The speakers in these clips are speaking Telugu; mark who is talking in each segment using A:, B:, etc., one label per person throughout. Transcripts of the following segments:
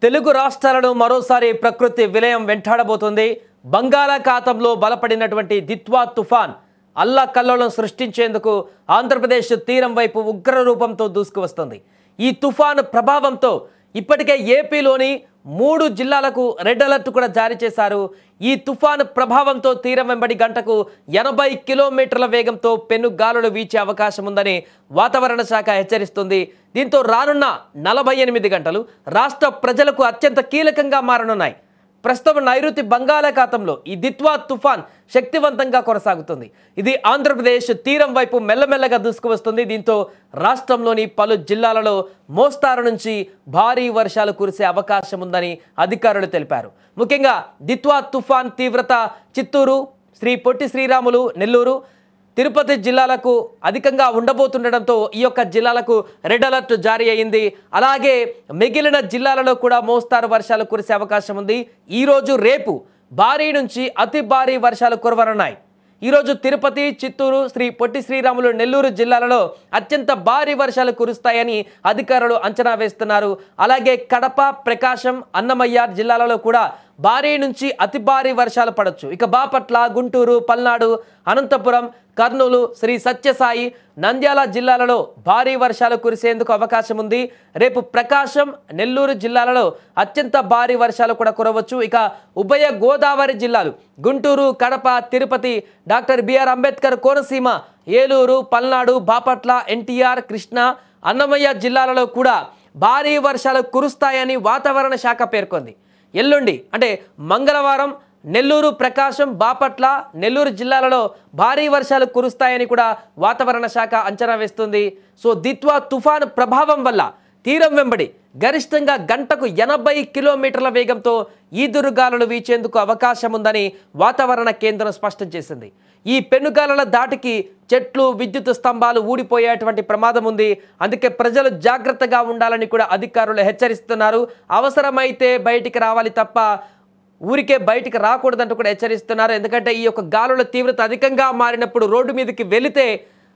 A: తెలుగు రాష్ట్రాలను మరోసారి ప్రకృతి విలయం వెంటాడబోతుంది. బంగాళాఖాతంలో బలపడినటువంటి దిత్వా తుఫాన్ అల్లకల్లోలం సృష్టించేందుకు ఆంధ్రప్రదేశ్ తీరం వైపు ఉగ్ర రూపంతో దూసుకువస్తుంది. ఈ తుఫాన్ ప్రభావంతో ఇప్పటికే ఏపీలోని 3 జిల్లాలకు రెడ్ అలర్ట్ కూడా జారీ చేశారు. ఈ తుఫాన్ ప్రభావంతో తీరం వెంబడి గంటకు 80 కిలోమీటర్ల వేగంతో పెనుగాలులు వీచే అవకాశం ఉందని వాతావరణ శాఖ హెచ్చరిస్తుంది. దీంతో రానున్న 48 గంటలు రాష్ట్ర ప్రజలకు అత్యంత కీలకంగా మారనున్నాయి. ప్రస్తుతం నైరుతి బంగాళాఖాతంలో ఈ దిత్వా తుఫాన్ శక్తివంతంగా కొనసాగుతుంది. ఇది ఆంధ్రప్రదేశ్ తీరం వైపు మెల్లమెల్లగా దూసుకువస్తుంది. దీంతో రాష్ట్రంలోని పలు జిల్లాలలో మోస్తారు నుంచి భారీ వర్షాలు కురిసే అవకాశం ఉందని అధికారులు తెలిపారు. ముఖ్యంగా దిత్వా తుఫాన్ తీవ్రత చిత్తూరు, శ్రీ పొట్టి శ్రీరాములు, నెల్లూరు, తిరుపతి జిల్లాలకు అధికంగా ఉండబోతుండటంతో ఈ యొక్క జిల్లాలకు రెడ్ అలర్ట్ జారీ అయింది. అలాగే మిగిలిన జిల్లాలలో కూడా మోస్తారు వర్షాలు కురిసే అవకాశం ఉంది. ఈరోజు రేపు భారీ నుంచి అతి భారీ వర్షాలు కురవనున్నాయి. ఈరోజు తిరుపతి, చిత్తూరు, శ్రీ పొట్టి శ్రీరాములు, నెల్లూరు జిల్లాలలో అత్యంత భారీ వర్షాలు కురుస్తాయని అధికారులు అంచనా వేస్తున్నారు. అలాగే కడప, ప్రకాశం, అన్నమయ్య జిల్లాలలో కూడా భారీ నుంచి అతి భారీ వర్షాలు పడవచ్చు. ఇక బాపట్ల, గుంటూరు, పల్నాడు, అనంతపురం, కర్నూలు, శ్రీ సత్యసాయి, నంద్యాల జిల్లాలలో భారీ వర్షాలు కురిసేందుకు అవకాశం ఉంది. రేపు ప్రకాశం, నెల్లూరు జిల్లాలలో అత్యంత భారీ వర్షాలు కూడా కురవచ్చు. ఇక ఉభయ గోదావరి జిల్లాలు గుంటూరు, కడప, తిరుపతి, డాక్టర్ బిఆర్ అంబేద్కర్ కోనసీమ, ఏలూరు, పల్నాడు, బాపట్ల, ఎన్టీఆర్, కృష్ణా, అన్నమయ్య జిల్లాలలో కూడా భారీ వర్షాలు కురుస్తాయని వాతావరణ శాఖ పేర్కొంది. ఎల్లుండి అంటే మంగళవారం నెల్లూరు, ప్రకాశం, బాపట్ల, నెల్లూరు జిల్లాలలో భారీ వర్షాలు కురుస్తాయని కూడా వాతావరణ శాఖ అంచనా వేస్తుంది. సో దిత్వా తుఫాను ప్రభావం వల్ల తీరం వెంబడి గరిష్టంగా గంటకు 80 కిలోమీటర్ల వేగంతో ఈదురుగాలులు వీచేందుకు అవకాశం ఉందని వాతావరణ కేంద్రం స్పష్టం చేసింది. ఈ పెనుగాలుల దాటికి చెట్లు, విద్యుత్ స్తంభాలు ఊడిపోయేటువంటి ప్రమాదం ఉంది. అందుకే ప్రజలు జాగ్రత్తగా ఉండాలని కూడా అధికారులు హెచ్చరిస్తున్నారు. అవసరమైతే బయటికి రావాలి తప్ప ఊరికే బయటికి రాకూడదంటూ కూడా హెచ్చరిస్తున్నారు. ఎందుకంటే ఈ యొక్క గాలుల తీవ్రత అధికంగా మారినప్పుడు రోడ్డు మీదకి వెళితే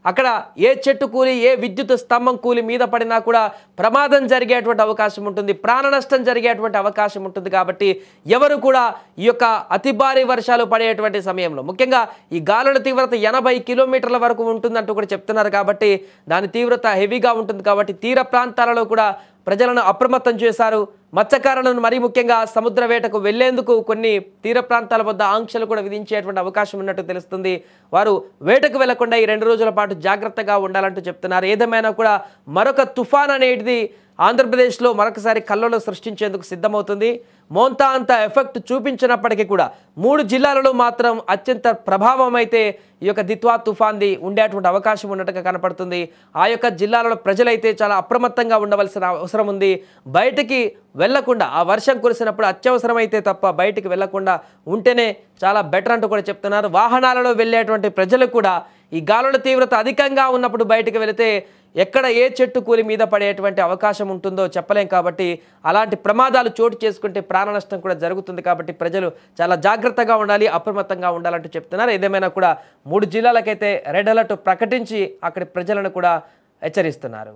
A: అక్కడ ఏ చెట్టు కూలి, ఏ విద్యుత్ స్తంభం కూలి మీద పడినా కూడా ప్రమాదం జరిగేటువంటి అవకాశం ఉంటుంది, ప్రాణ నష్టం జరిగేటువంటి అవకాశం ఉంటుంది. కాబట్టి ఎవరు కూడా ఈ యొక్క అతి భారీ వర్షాలు పడేటువంటి సమయంలో ముఖ్యంగా ఈ గాలుల తీవ్రత 80 కిలోమీటర్ల వరకు ఉంటుందంటూ కూడా చెప్తున్నారు. కాబట్టి దాని తీవ్రత హెవీగా ఉంటుంది. కాబట్టి తీర ప్రాంతాలలో కూడా ప్రజలను అప్రమత్తం చేశారు. మత్స్యకారులను మరీ ముఖ్యంగా సముద్ర వేటకు వెళ్లేందుకు కొన్ని తీర ప్రాంతాల వద్ద ఆంక్షలు కూడా విధించేటువంటి అవకాశం ఉన్నట్టు తెలుస్తుంది. వారు వేటకు వెళ్లకుండా ఈ 2 రోజుల పాటు జాగ్రత్తగా ఉండాలంటూ చెప్తున్నారు. ఏదేమైనా కూడా మరొక తుఫాన్ అనేది ఆంధ్రప్రదేశ్లో మరొకసారి కల్లోలం సృష్టించేందుకు సిద్ధమవుతుంది. మోంతా అంత ఎఫెక్ట్ చూపించినప్పటికీ కూడా 3 జిల్లాలలో మాత్రం అత్యంత ప్రభావం అయితే ఈ యొక్క దిత్వా తుఫాన్ది ఉండేటువంటి అవకాశం ఉన్నట్టుగా కనపడుతుంది. ఆ యొక్క జిల్లాలలో ప్రజలైతే చాలా అప్రమత్తంగా ఉండవలసిన అవసరం ఉంది. బయటికి వెళ్లకుండా ఆ వర్షం కురిసినప్పుడు అత్యవసరమైతే తప్ప బయటికి వెళ్లకుండా ఉంటేనే చాలా బెటర్ అంటూ కూడా చెప్తున్నారు. వాహనాలలో వెళ్ళేటువంటి ప్రజలు కూడా ఈ గాలుల తీవ్రత అధికంగా ఉన్నప్పుడు బయటికి వెళితే ఎక్కడ ఏ చెట్టు కూలి మీద పడేటువంటి అవకాశం ఉంటుందో చెప్పలేం. కాబట్టి అలాంటి ప్రమాదాలు చోటు చేసుకుంటే ప్రాణ నష్టం కూడా జరుగుతుంది. కాబట్టి ప్రజలు చాలా జాగ్రత్తగా ఉండాలి, అప్రమత్తంగా ఉండాలంటూ చెప్తున్నారు. ఏదేమైనా కూడా 3 జిల్లాలకైతే రెడ్ అలర్ట్ ప్రకటించి అక్కడి ప్రజలను కూడా హెచ్చరిస్తున్నారు.